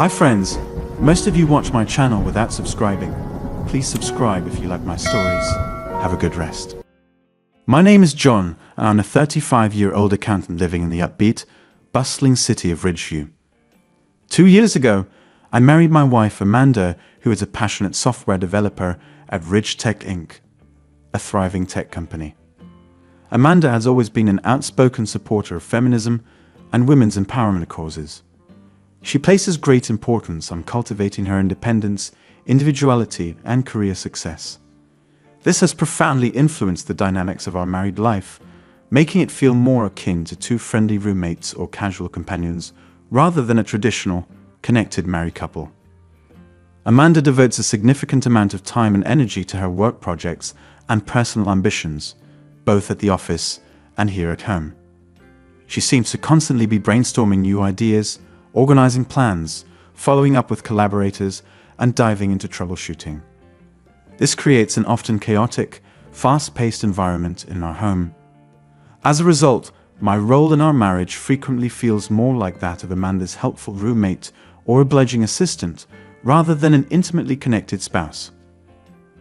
Hi friends, most of you watch my channel without subscribing. Please subscribe if you like my stories. Have a good rest. My name is John, and I'm a 35-year-old accountant living in the upbeat, bustling city of Ridgeview. 2 years ago, I married my wife Amanda, who is a passionate software developer at Ridge Tech Inc., a thriving tech company. Amanda has always been an outspoken supporter of feminism and women's empowerment causes. She places great importance on cultivating her independence, individuality, and career success. This has profoundly influenced the dynamics of our married life, making it feel more akin to two friendly roommates or casual companions, rather than a traditional, connected married couple. Amanda devotes a significant amount of time and energy to her work projects and personal ambitions, both at the office and here at home. She seems to constantly be brainstorming new ideas, organizing plans, following up with collaborators, and diving into troubleshooting. This creates an often chaotic, fast-paced environment in our home. As a result, my role in our marriage frequently feels more like that of Amanda's helpful roommate or obliging assistant, rather than an intimately connected spouse.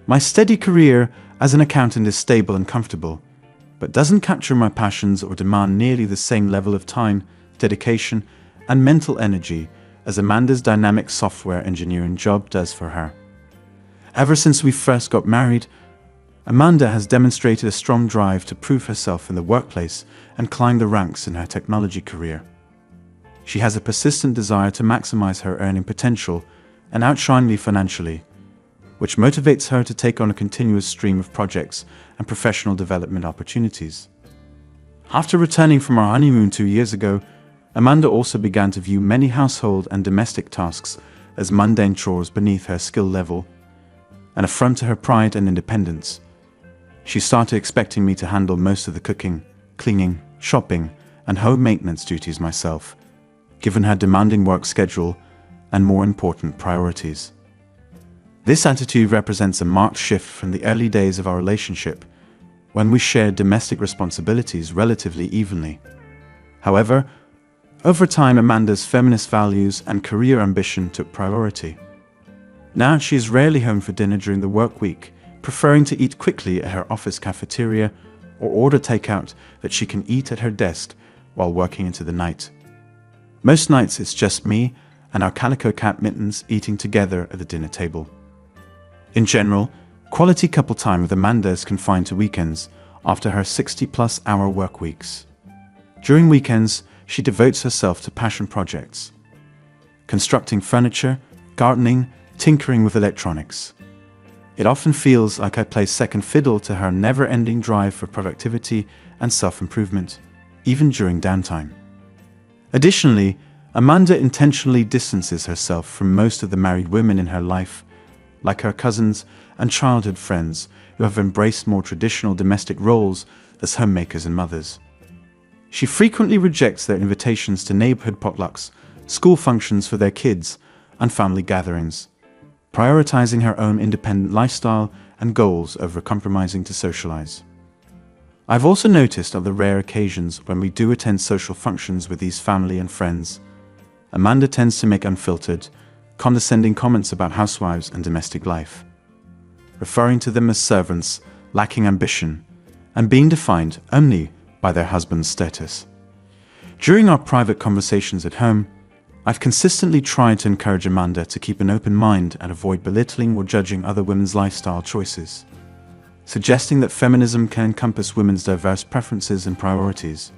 My steady career as an accountant is stable and comfortable, but doesn't capture my passions or demand nearly the same level of time, dedication, and mental energy as Amanda's dynamic software engineering job does for her. Ever since we first got married, Amanda has demonstrated a strong drive to prove herself in the workplace and climb the ranks in her technology career. She has a persistent desire to maximize her earning potential and outshine me financially, which motivates her to take on a continuous stream of projects and professional development opportunities. After returning from our honeymoon 2 years ago, Amanda also began to view many household and domestic tasks as mundane chores beneath her skill level, an affront to her pride and independence. She started expecting me to handle most of the cooking, cleaning, shopping, and home maintenance duties myself, given her demanding work schedule and more important priorities. This attitude represents a marked shift from the early days of our relationship, when we shared domestic responsibilities relatively evenly. However, over time, Amanda's feminist values and career ambition took priority. Now she is rarely home for dinner during the work week, preferring to eat quickly at her office cafeteria or order takeout that she can eat at her desk while working into the night. Most nights it's just me and our calico cat Mittens eating together at the dinner table. In general, quality couple time with Amanda is confined to weekends after her 60-plus hour work weeks. During weekends, she devotes herself to passion projects, constructing furniture, gardening, tinkering with electronics. It often feels like I play second fiddle to her never-ending drive for productivity and self-improvement, even during downtime. Additionally, Amanda intentionally distances herself from most of the married women in her life, like her cousins and childhood friends who have embraced more traditional domestic roles as homemakers and mothers. She frequently rejects their invitations to neighborhood potlucks, school functions for their kids, and family gatherings, prioritizing her own independent lifestyle and goals over compromising to socialize. I've also noticed on the rare occasions when we do attend social functions with these family and friends, Amanda tends to make unfiltered, condescending comments about housewives and domestic life, referring to them as servants, lacking ambition, and being defined only by their husband's status. During our private conversations at home, I've consistently tried to encourage Amanda to keep an open mind and avoid belittling or judging other women's lifestyle choices, suggesting that feminism can encompass women's diverse preferences and priorities.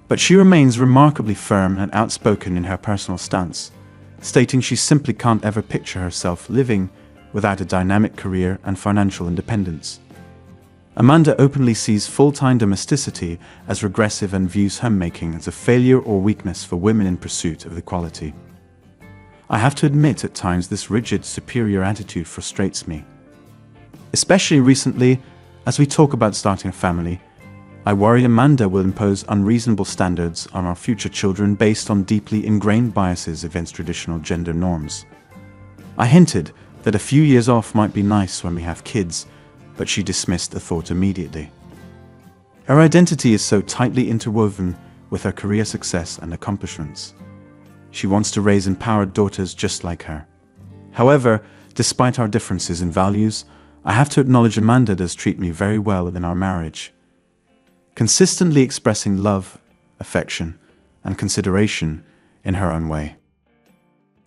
But she remains remarkably firm and outspoken in her personal stance, stating she simply can't ever picture herself living without a dynamic career and financial independence. Amanda openly sees full-time domesticity as regressive and views homemaking as a failure or weakness for women in pursuit of equality. I have to admit at times this rigid, superior attitude frustrates me. Especially recently, as we talk about starting a family, I worry Amanda will impose unreasonable standards on our future children based on deeply ingrained biases against traditional gender norms. I hinted that a few years off might be nice when we have kids, but she dismissed the thought immediately. Her identity is so tightly interwoven with her career success and accomplishments. She wants to raise empowered daughters just like her. However, despite our differences in values, I have to acknowledge Amanda does treat me very well in our marriage, consistently expressing love, affection, and consideration in her own way.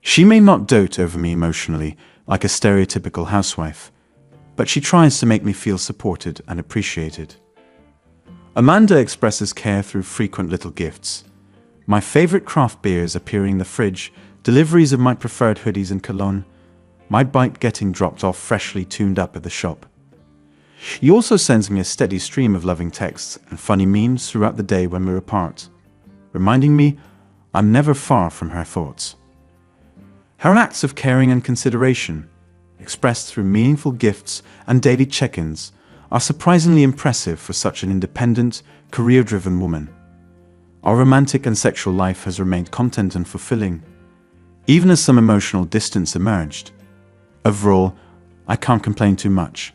She may not dote over me emotionally like a stereotypical housewife, but she tries to make me feel supported and appreciated. Amanda expresses care through frequent little gifts. My favorite craft beers appearing in the fridge, deliveries of my preferred hoodies and cologne, my bike getting dropped off freshly tuned up at the shop. She also sends me a steady stream of loving texts and funny memes throughout the day when we're apart, reminding me I'm never far from her thoughts. Her acts of caring and consideration, expressed through meaningful gifts and daily check-ins, are surprisingly impressive for such an independent, career-driven woman. Our romantic and sexual life has remained content and fulfilling, even as some emotional distance emerged. Overall, I can't complain too much.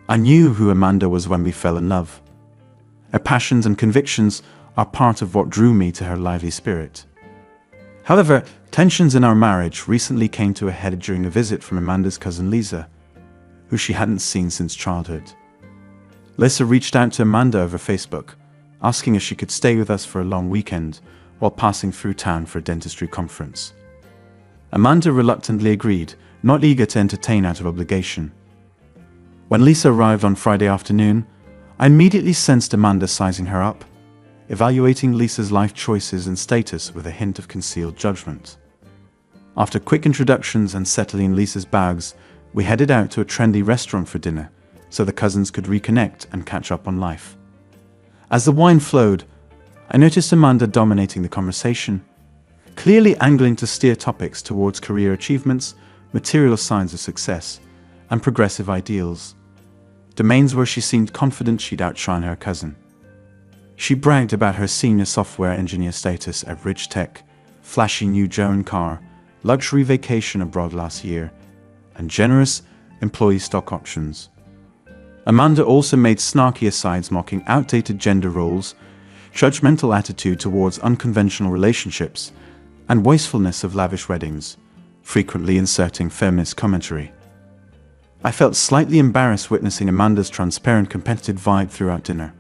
I knew who Amanda was when we fell in love. Her passions and convictions are part of what drew me to her lively spirit. However, tensions in our marriage recently came to a head during a visit from Amanda's cousin Lisa, who she hadn't seen since childhood. Lisa reached out to Amanda over Facebook, asking if she could stay with us for a long weekend while passing through town for a dentistry conference. Amanda reluctantly agreed, not eager to entertain out of obligation. When Lisa arrived on Friday afternoon, I immediately sensed Amanda sizing her up, evaluating Lisa's life choices and status with a hint of concealed judgment. After quick introductions and settling Lisa's bags, we headed out to a trendy restaurant for dinner, so the cousins could reconnect and catch up on life. As the wine flowed, I noticed Amanda dominating the conversation, clearly angling to steer topics towards career achievements, material signs of success, and progressive ideals, domains where she seemed confident she'd outshine her cousin. She bragged about her senior software engineer status at Ridge Tech, flashy new German car, luxury vacation abroad last year, and generous employee stock options. Amanda also made snarky asides mocking outdated gender roles, judgmental attitude towards unconventional relationships, and wastefulness of lavish weddings, frequently inserting feminist commentary. I felt slightly embarrassed witnessing Amanda's transparent competitive vibe throughout dinner.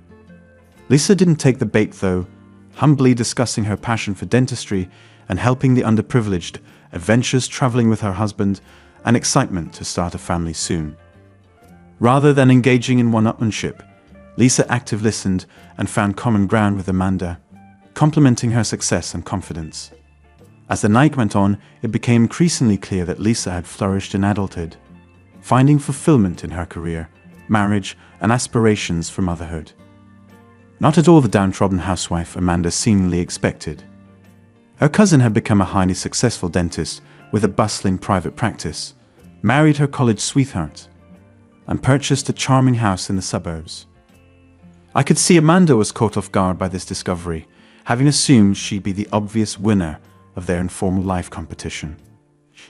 Lisa didn't take the bait though, humbly discussing her passion for dentistry and helping the underprivileged, adventures traveling with her husband, and excitement to start a family soon. Rather than engaging in one-upmanship, Lisa actively listened and found common ground with Amanda, complimenting her success and confidence. As the night went on, it became increasingly clear that Lisa had flourished in adulthood, finding fulfillment in her career, marriage, and aspirations for motherhood. Not at all the downtrodden housewife Amanda seemingly expected. Her cousin had become a highly successful dentist with a bustling private practice, married her college sweetheart, and purchased a charming house in the suburbs. I could see Amanda was caught off guard by this discovery, having assumed she'd be the obvious winner of their informal life competition.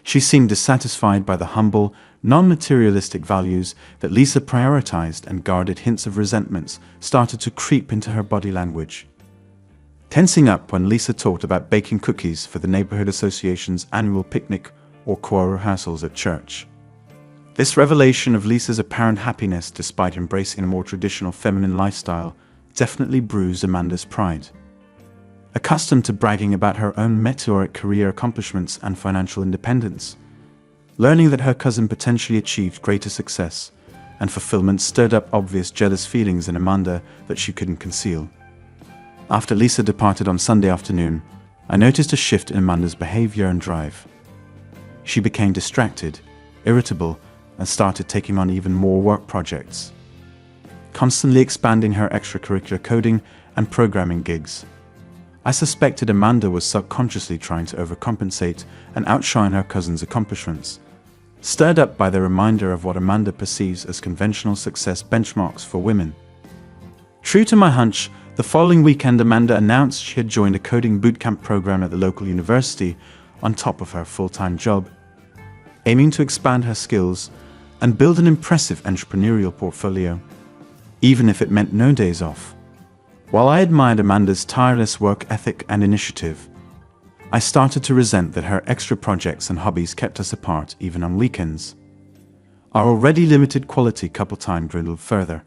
She seemed dissatisfied by the humble, non-materialistic values that Lisa prioritized, and guarded hints of resentments started to creep into her body language. Tensing up when Lisa talked about baking cookies for the neighborhood association's annual picnic or choir rehearsals at church. This revelation of Lisa's apparent happiness despite embracing a more traditional feminine lifestyle definitely bruised Amanda's pride. Accustomed to bragging about her own meteoric career accomplishments and financial independence, learning that her cousin potentially achieved greater success and fulfillment stirred up obvious jealous feelings in Amanda that she couldn't conceal. After Lisa departed on Sunday afternoon, I noticed a shift in Amanda's behavior and drive. She became distracted, irritable, and started taking on even more work projects, constantly expanding her extracurricular coding and programming gigs. I suspected Amanda was subconsciously trying to overcompensate and outshine her cousin's accomplishments, stirred up by the reminder of what Amanda perceives as conventional success benchmarks for women. True to my hunch, the following weekend Amanda announced she had joined a coding bootcamp program at the local university on top of her full-time job, aiming to expand her skills and build an impressive entrepreneurial portfolio, even if it meant no days off. While I admired Amanda's tireless work ethic and initiative, I started to resent that her extra projects and hobbies kept us apart even on weekends. Our already limited quality couple time dwindled further.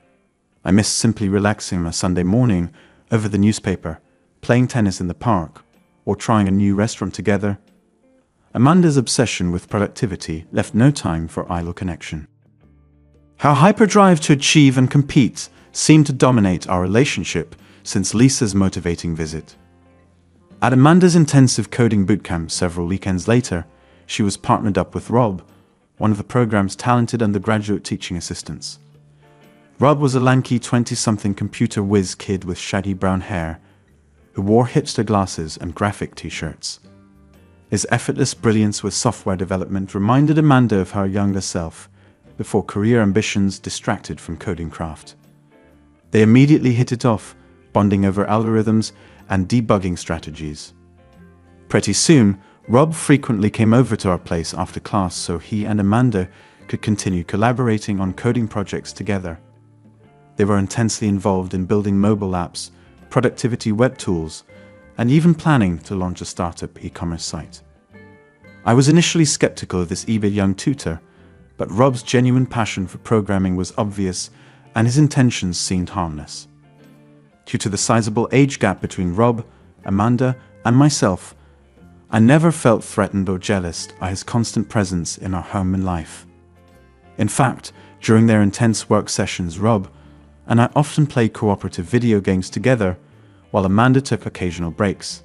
I missed simply relaxing on a Sunday morning over the newspaper, playing tennis in the park, or trying a new restaurant together. Amanda's obsession with productivity left no time for idle connection. Her hyperdrive to achieve and compete seemed to dominate our relationship since Lisa's motivating visit. At Amanda's intensive coding bootcamp several weekends later, she was partnered up with Rob, one of the program's talented undergraduate teaching assistants. Rob was a lanky 20-something computer whiz kid with shaggy brown hair, who wore hipster glasses and graphic t-shirts. His effortless brilliance with software development reminded Amanda of her younger self, before career ambitions distracted from coding craft. They immediately hit it off, bonding over algorithms and debugging strategies. Pretty soon, Rob frequently came over to our place after class so he and Amanda could continue collaborating on coding projects together. They were intensely involved in building mobile apps, productivity web tools, and even planning to launch a startup e-commerce site. I was initially skeptical of this eager young tutor, but Rob's genuine passion for programming was obvious and his intentions seemed harmless. Due to the sizable age gap between Rob, Amanda, and myself, I never felt threatened or jealous by his constant presence in our home and life. In fact, during their intense work sessions, Rob and I often played cooperative video games together, while Amanda took occasional breaks.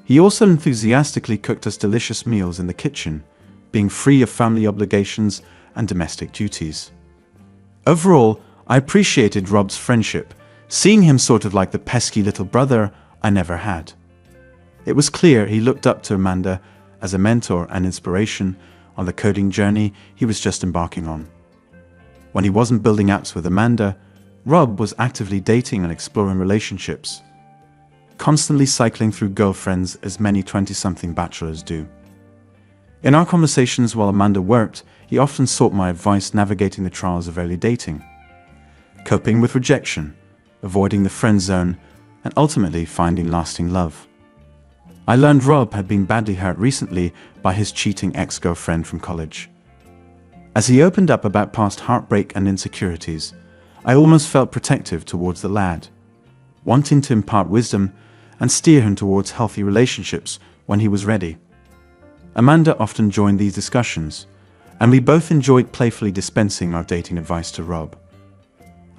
He also enthusiastically cooked us delicious meals in the kitchen, being free of family obligations and domestic duties. Overall, I appreciated Rob's friendship, seeing him sort of like the pesky little brother I never had. It was clear he looked up to Amanda as a mentor and inspiration on the coding journey he was just embarking on. When he wasn't building apps with Amanda, Rob was actively dating and exploring relationships, constantly cycling through girlfriends as many 20-something bachelors do. In our conversations while Amanda worked, he often sought my advice navigating the trials of early dating, coping with rejection, avoiding the friend zone, and ultimately finding lasting love. I learned Rob had been badly hurt recently by his cheating ex-girlfriend from college. As he opened up about past heartbreak and insecurities, I almost felt protective towards the lad, wanting to impart wisdom and steer him towards healthy relationships when he was ready. Amanda often joined these discussions, and we both enjoyed playfully dispensing our dating advice to Rob.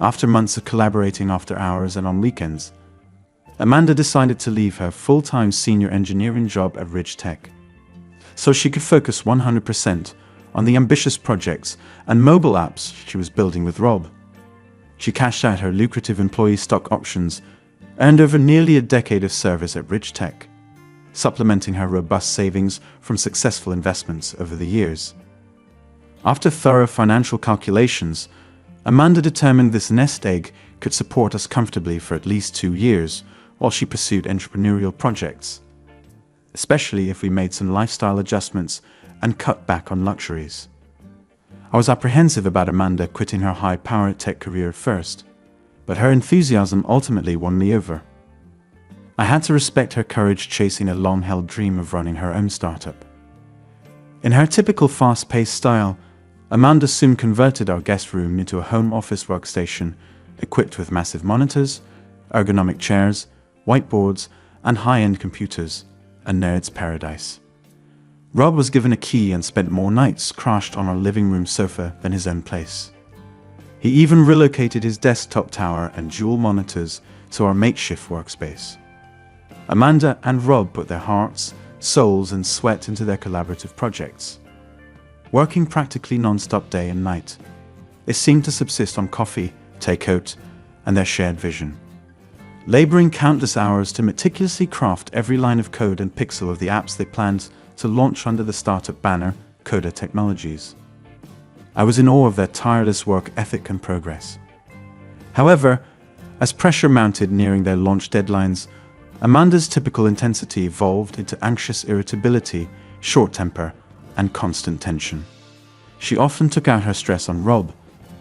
After months of collaborating after hours and on weekends, Amanda decided to leave her full-time senior engineering job at Ridge Tech, so she could focus 100% on the ambitious projects and mobile apps she was building with Rob. She cashed out her lucrative employee stock options, earned over nearly a decade of service at Ridge Tech, supplementing her robust savings from successful investments over the years. After thorough financial calculations, Amanda determined this nest egg could support us comfortably for at least 2 years while she pursued entrepreneurial projects, especially if we made some lifestyle adjustments and cut back on luxuries. I was apprehensive about Amanda quitting her high-powered tech career at first, but her enthusiasm ultimately won me over. I had to respect her courage chasing a long-held dream of running her own startup. In her typical fast-paced style, Amanda soon converted our guest room into a home office workstation equipped with massive monitors, ergonomic chairs, whiteboards, and high-end computers, a nerd's paradise. Rob was given a key and spent more nights crashed on our living room sofa than his own place. He even relocated his desktop tower and dual monitors to our makeshift workspace. Amanda and Rob put their hearts, souls, and sweat into their collaborative projects, working practically non-stop day and night. They seemed to subsist on coffee, takeout, and their shared vision, laboring countless hours to meticulously craft every line of code and pixel of the apps they planned to launch under the startup banner Coda Technologies. I was in awe of their tireless work ethic and progress. However, as pressure mounted nearing their launch deadlines, Amanda's typical intensity evolved into anxious irritability, short temper, and constant tension. She often took out her stress on Rob,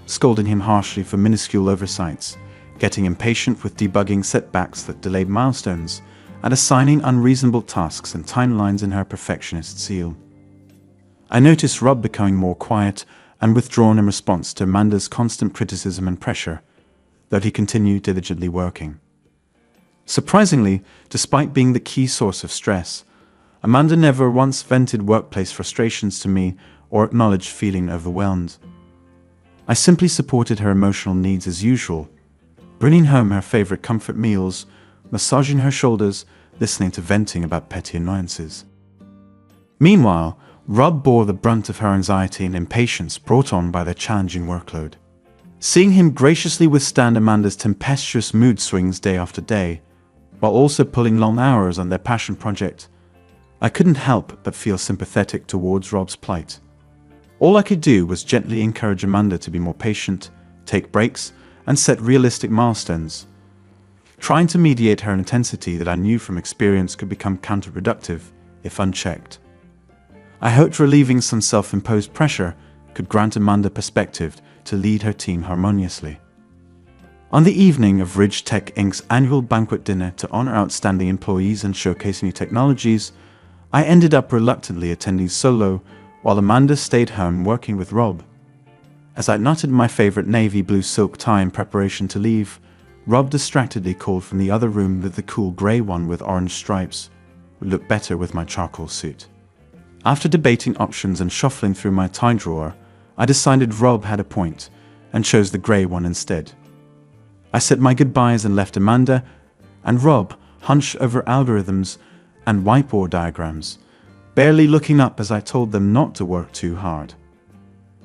scolding him harshly for minuscule oversights, getting impatient with debugging setbacks that delayed milestones, and assigning unreasonable tasks and timelines in her perfectionist zeal. I noticed Rob becoming more quiet and withdrawn in response to Amanda's constant criticism and pressure, though he continued diligently working. Surprisingly, despite being the key source of stress, Amanda never once vented workplace frustrations to me or acknowledged feeling overwhelmed. I simply supported her emotional needs as usual, bringing home her favorite comfort meals, massaging her shoulders, listening to venting about petty annoyances. Meanwhile, Rob bore the brunt of her anxiety and impatience brought on by their challenging workload. Seeing him graciously withstand Amanda's tempestuous mood swings day after day, while also pulling long hours on their passion project, I couldn't help but feel sympathetic towards Rob's plight. All I could do was gently encourage Amanda to be more patient, take breaks, and set realistic milestones, trying to mediate her intensity that I knew from experience could become counterproductive if unchecked. I hoped relieving some self-imposed pressure could grant Amanda perspective to lead her team harmoniously. On the evening of Ridge Tech Inc.'s annual banquet dinner to honor outstanding employees and showcase new technologies, I ended up reluctantly attending solo while Amanda stayed home working with Rob. As I knotted my favorite navy blue silk tie in preparation to leave, Rob distractedly called from the other room that the cool grey one with orange stripes would look better with my charcoal suit. After debating options and shuffling through my tie drawer, I decided Rob had a point and chose the grey one instead. I said my goodbyes and left Amanda and Rob hunched over algorithms and whiteboard diagrams, barely looking up as I told them not to work too hard.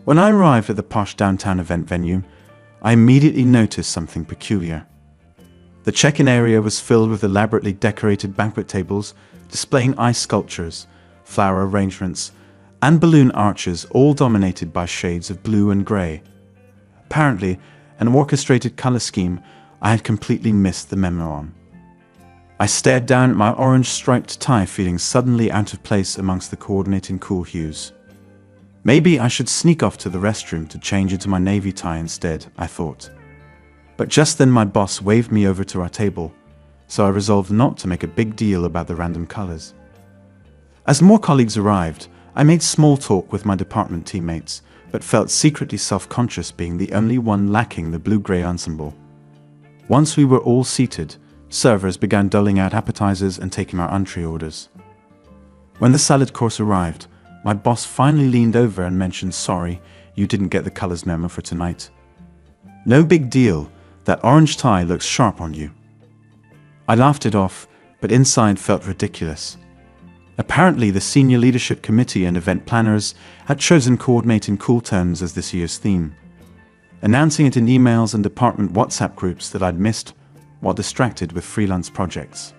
When I arrived at the posh downtown event venue, I immediately noticed something peculiar. The check-in area was filled with elaborately decorated banquet tables displaying ice sculptures, flower arrangements, and balloon arches, all dominated by shades of blue and grey. Apparently, an orchestrated color scheme I had completely missed the memo on. I stared down at my orange striped tie, feeling suddenly out of place amongst the coordinating cool hues. Maybe I should sneak off to the restroom to change into my navy tie instead, I thought. But just then my boss waved me over to our table, so I resolved not to make a big deal about the random colors. As more colleagues arrived, I made small talk with my department teammates, but felt secretly self-conscious being the only one lacking the blue-grey ensemble. Once we were all seated, servers began doling out appetizers and taking our entree orders. When the salad course arrived, my boss finally leaned over and mentioned, "Sorry, you didn't get the colors memo for tonight. No big deal, that orange tie looks sharp on you." I laughed it off, but inside felt ridiculous. Apparently, the senior leadership committee and event planners had chosen coordinating cool tones as this year's theme, announcing it in emails and department WhatsApp groups that I'd missed while distracted with freelance projects.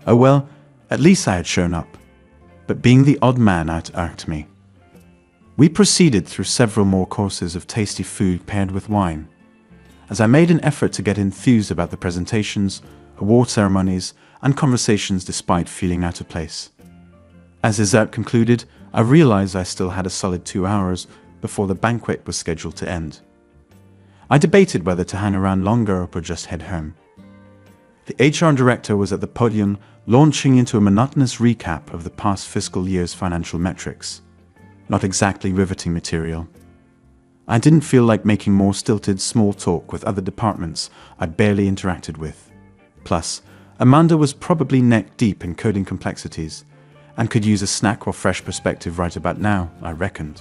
Oh well, at least I had shown up, but being the odd man out irked me. We proceeded through several more courses of tasty food paired with wine, as I made an effort to get enthused about the presentations, award ceremonies, and conversations despite feeling out of place. As dessert concluded, I realized I still had a solid 2 hours before the banquet was scheduled to end. I debated whether to hang around longer or just head home. The HR director was at the podium, launching into a monotonous recap of the past fiscal year's financial metrics. Not exactly riveting material. I didn't feel like making more stilted small talk with other departments I barely interacted with. Plus, Amanda was probably neck deep in coding complexities, and could use a snack or fresh perspective right about now, I reckoned.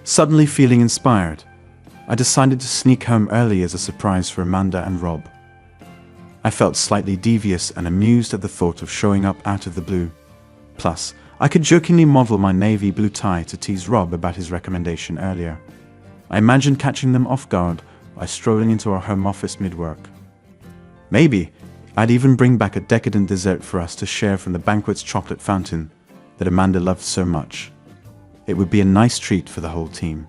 Suddenly feeling inspired, I decided to sneak home early as a surprise for Amanda and Rob. I felt slightly devious and amused at the thought of showing up out of the blue. Plus, I could jokingly model my navy blue tie to tease Rob about his recommendation earlier. I imagined catching them off guard by strolling into our home office mid-work. Maybe I'd even bring back a decadent dessert for us to share from the banquet's chocolate fountain that Amanda loved so much. It would be a nice treat for the whole team.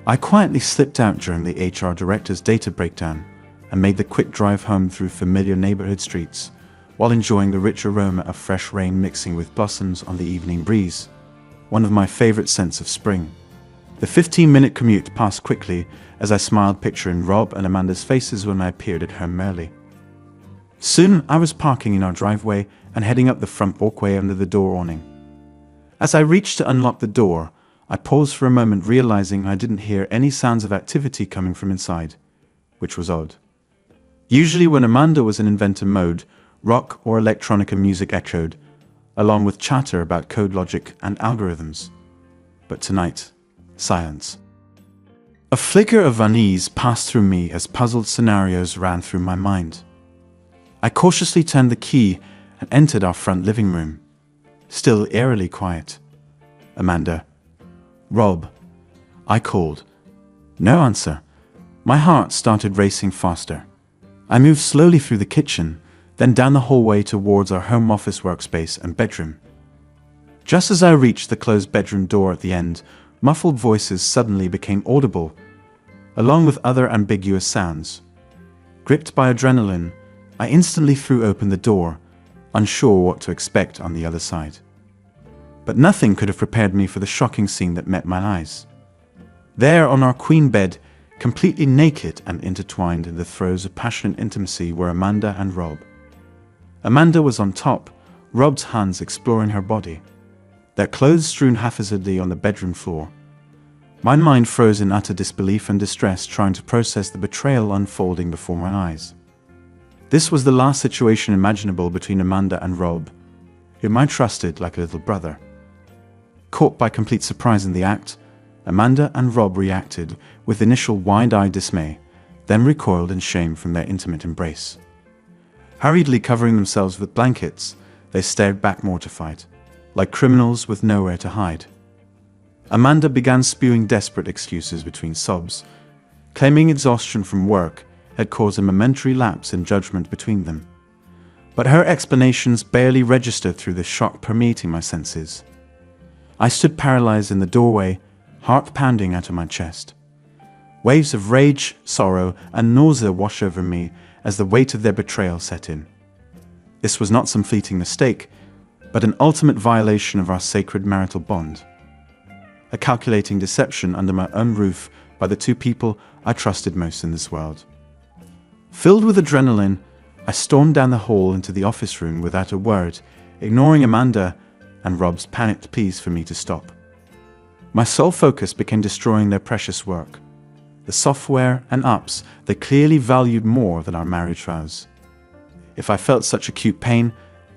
I quietly slipped out during the HR director's data breakdown and made the quick drive home through familiar neighborhood streets while enjoying the rich aroma of fresh rain mixing with blossoms on the evening breeze, one of my favorite scents of spring. The 15-minute commute passed quickly as I smiled, picturing Rob and Amanda's faces when I appeared at home early. Soon I was parking in our driveway and heading up the front walkway under the door awning. As I reached to unlock the door, I paused for a moment, realizing I didn't hear any sounds of activity coming from inside, which was odd. Usually when Amanda was in inventor mode, rock or electronica music echoed, along with chatter about code logic and algorithms. But tonight, silence. A flicker of unease passed through me as puzzled scenarios ran through my mind. I cautiously turned the key and entered our front living room. Still eerily quiet. Amanda. Rob. I called. No answer. My heart started racing faster. I moved slowly through the kitchen, then down the hallway towards our home office workspace and bedroom. Just as I reached the closed bedroom door at the end, muffled voices suddenly became audible, along with other ambiguous sounds. Gripped by adrenaline, I instantly threw open the door, unsure what to expect on the other side. But nothing could have prepared me for the shocking scene that met my eyes. There on our queen bed, completely naked and intertwined in the throes of passionate intimacy, were Amanda and Rob. Amanda was on top, Rob's hands exploring her body, their clothes strewn haphazardly on the bedroom floor. My mind froze in utter disbelief and distress, trying to process the betrayal unfolding before my eyes. This was the last situation imaginable between Amanda and Rob, whom I trusted like a little brother. Caught by complete surprise in the act, Amanda and Rob reacted with initial wide-eyed dismay, then recoiled in shame from their intimate embrace. Hurriedly covering themselves with blankets, they stared back mortified, like criminals with nowhere to hide. Amanda began spewing desperate excuses between sobs, claiming exhaustion from work had caused a momentary lapse in judgment between them. But her explanations barely registered through the shock permeating my senses. I stood paralyzed in the doorway, heart pounding out of my chest. Waves of rage, sorrow, and nausea washed over me as the weight of their betrayal set in. This was not some fleeting mistake, but an ultimate violation of our sacred marital bond. A calculating deception under my own roof by the two people I trusted most in this world. Filled with adrenaline, I stormed down the hall into the office room without a word, ignoring Amanda and Rob's panicked pleas for me to stop. My sole focus became destroying their precious work, the software and apps they clearly valued more than our marriage vows. If I felt such acute pain,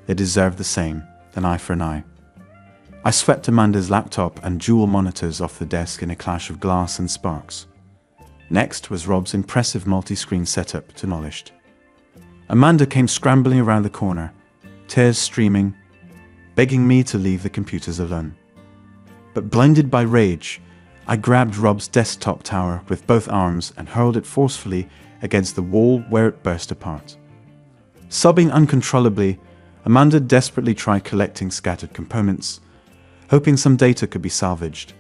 they deserved the same, an eye for an eye. I swept Amanda's laptop and dual monitors off the desk in a clash of glass and sparks. Next was Rob's impressive multi-screen setup, demolished. Amanda came scrambling around the corner, tears streaming, begging me to leave the computers alone. But blinded by rage, I grabbed Rob's desktop tower with both arms and hurled it forcefully against the wall where it burst apart. Sobbing uncontrollably, Amanda desperately tried collecting scattered components, hoping some data could be salvaged.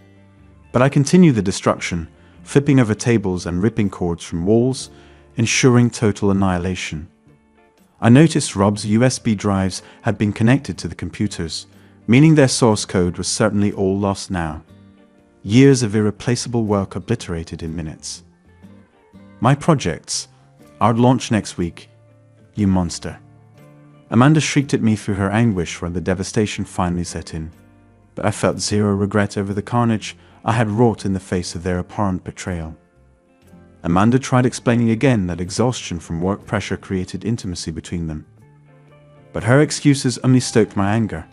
But I continued the destruction, flipping over tables and ripping cords from walls, ensuring total annihilation. I noticed Rob's USB drives had been connected to the computers, meaning their source code was certainly all lost now. Years of irreplaceable work obliterated in minutes. My projects. Our launch next week. You monster. Amanda shrieked at me through her anguish when the devastation finally set in, but I felt zero regret over the carnage I had wrought in the face of their abhorrent betrayal. Amanda tried explaining again that exhaustion from work pressure created intimacy between them. But her excuses only stoked my anger.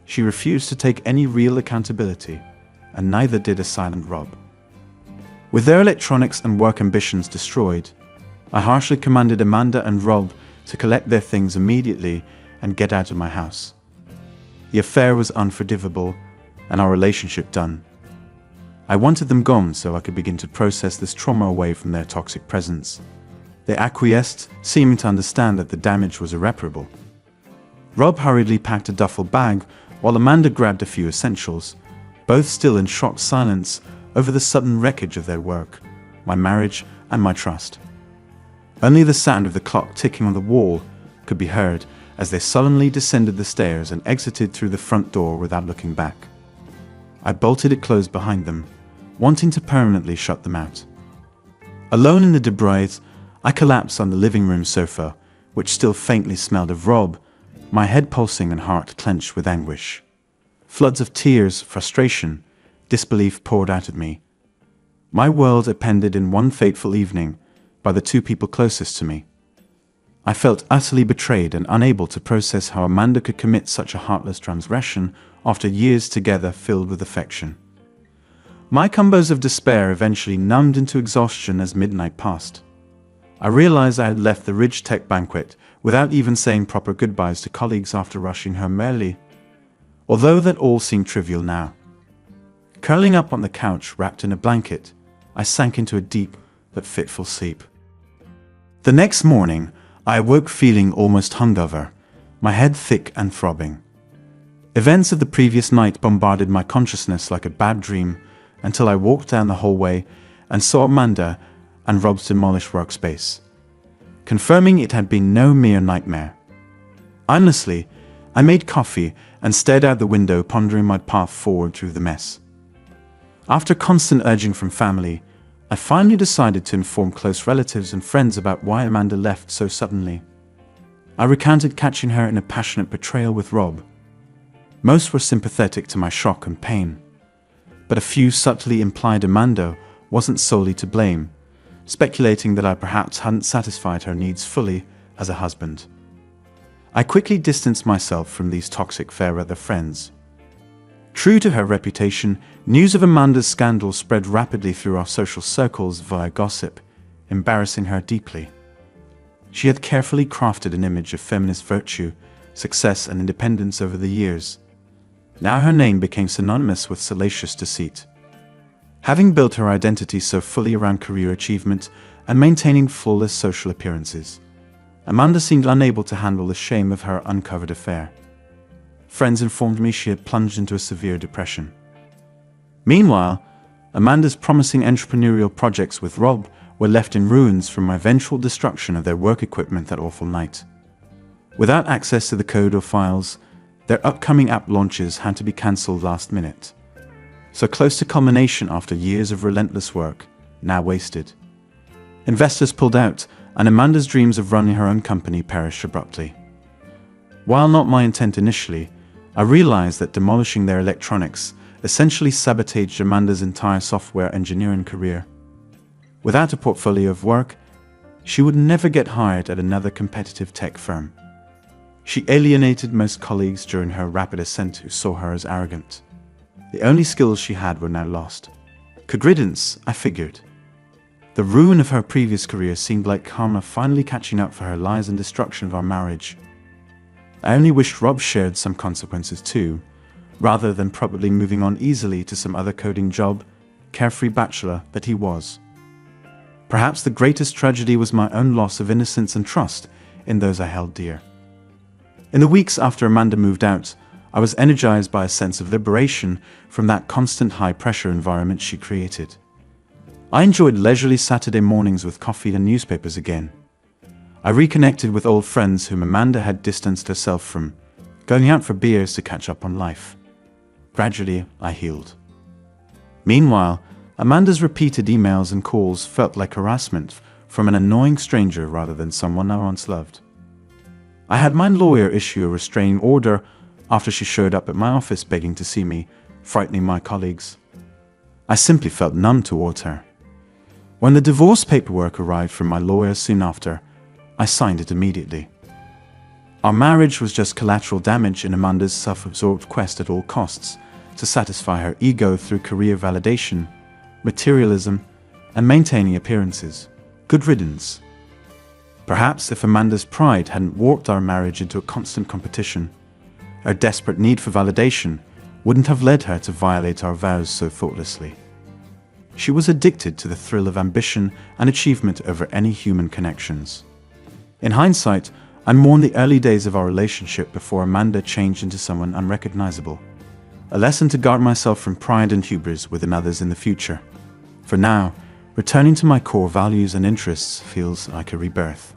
She refused to take any real accountability, and neither did a silent Rob. With their electronics and work ambitions destroyed, I harshly commanded Amanda and Rob to collect their things immediately and get out of my house. The affair was unforgivable, and our relationship done. I wanted them gone so I could begin to process this trauma away from their toxic presence. They acquiesced, seeming to understand that the damage was irreparable. Rob hurriedly packed a duffel bag, while Amanda grabbed a few essentials, both still in shocked silence over the sudden wreckage of their work, my marriage, and my trust. Only the sound of the clock ticking on the wall could be heard as they sullenly descended the stairs and exited through the front door without looking back. I bolted it closed behind them, wanting to permanently shut them out. Alone in the debris, I collapsed on the living room sofa, which still faintly smelled of Rob, my head pulsing and heart clenched with anguish. Floods of tears, frustration, disbelief poured out of me. My world upended in one fateful evening by the two people closest to me. I felt utterly betrayed and unable to process how Amanda could commit such a heartless transgression after years together filled with affection. My combos of despair eventually numbed into exhaustion as midnight passed. I realized I had left the Ridge Tech banquet without even saying proper goodbyes to colleagues after rushing home early, although that all seemed trivial now. Curling up on the couch wrapped in a blanket, I sank into a deep but fitful sleep. The next morning, I awoke feeling almost hungover, my head thick and throbbing. Events of the previous night bombarded my consciousness like a bad dream until I walked down the hallway and saw Amanda and Rob's demolished workspace, confirming it had been no mere nightmare. Aimlessly, I made coffee and stared out the window, pondering my path forward through the mess. After constant urging from family, I finally decided to inform close relatives and friends about why Amanda left so suddenly. I recounted catching her in a passionate betrayal with Rob. Most were sympathetic to my shock and pain, but a few subtly implied Amanda wasn't solely to blame, speculating that I perhaps hadn't satisfied her needs fully as a husband. I quickly distanced myself from these toxic fair-weather friends. True to her reputation, news of Amanda's scandal spread rapidly through our social circles via gossip, embarrassing her deeply. She had carefully crafted an image of feminist virtue, success, and independence over the years. Now her name became synonymous with salacious deceit. Having built her identity so fully around career achievement and maintaining flawless social appearances, Amanda seemed unable to handle the shame of her uncovered affair. Friends informed me she had plunged into a severe depression. Meanwhile, Amanda's promising entrepreneurial projects with Rob were left in ruins from my eventual destruction of their work equipment that awful night. Without access to the code or files, their upcoming app launches had to be cancelled last minute. So close to culmination after years of relentless work, now wasted. Investors pulled out, and Amanda's dreams of running her own company perished abruptly. While not my intent initially, I realized that demolishing their electronics essentially sabotaged Amanda's entire software engineering career. Without a portfolio of work, she would never get hired at another competitive tech firm. She alienated most colleagues during her rapid ascent who saw her as arrogant. The only skills she had were now lost. Good riddance, I figured. The ruin of her previous career seemed like karma finally catching up for her lies and destruction of our marriage. I only wished Rob shared some consequences too, rather than probably moving on easily to some other coding job, carefree bachelor that he was. Perhaps the greatest tragedy was my own loss of innocence and trust in those I held dear. In the weeks after Amanda moved out, I was energized by a sense of liberation from that constant high-pressure environment she created. I enjoyed leisurely Saturday mornings with coffee and newspapers again. I reconnected with old friends whom Amanda had distanced herself from, going out for beers to catch up on life. Gradually, I healed. Meanwhile, Amanda's repeated emails and calls felt like harassment from an annoying stranger rather than someone I once loved. I had my lawyer issue a restraining order after she showed up at my office begging to see me, frightening my colleagues. I simply felt numb towards her. When the divorce paperwork arrived from my lawyer soon after, I signed it immediately. Our marriage was just collateral damage in Amanda's self-absorbed quest at all costs to satisfy her ego through career validation, materialism, and maintaining appearances. Good riddance. Perhaps if Amanda's pride hadn't warped our marriage into a constant competition, her desperate need for validation wouldn't have led her to violate our vows so thoughtlessly. She was addicted to the thrill of ambition and achievement over any human connections. In hindsight, I mourn the early days of our relationship before Amanda changed into someone unrecognizable. A lesson to guard myself from pride and hubris within others in the future. For now, returning to my core values and interests feels like a rebirth.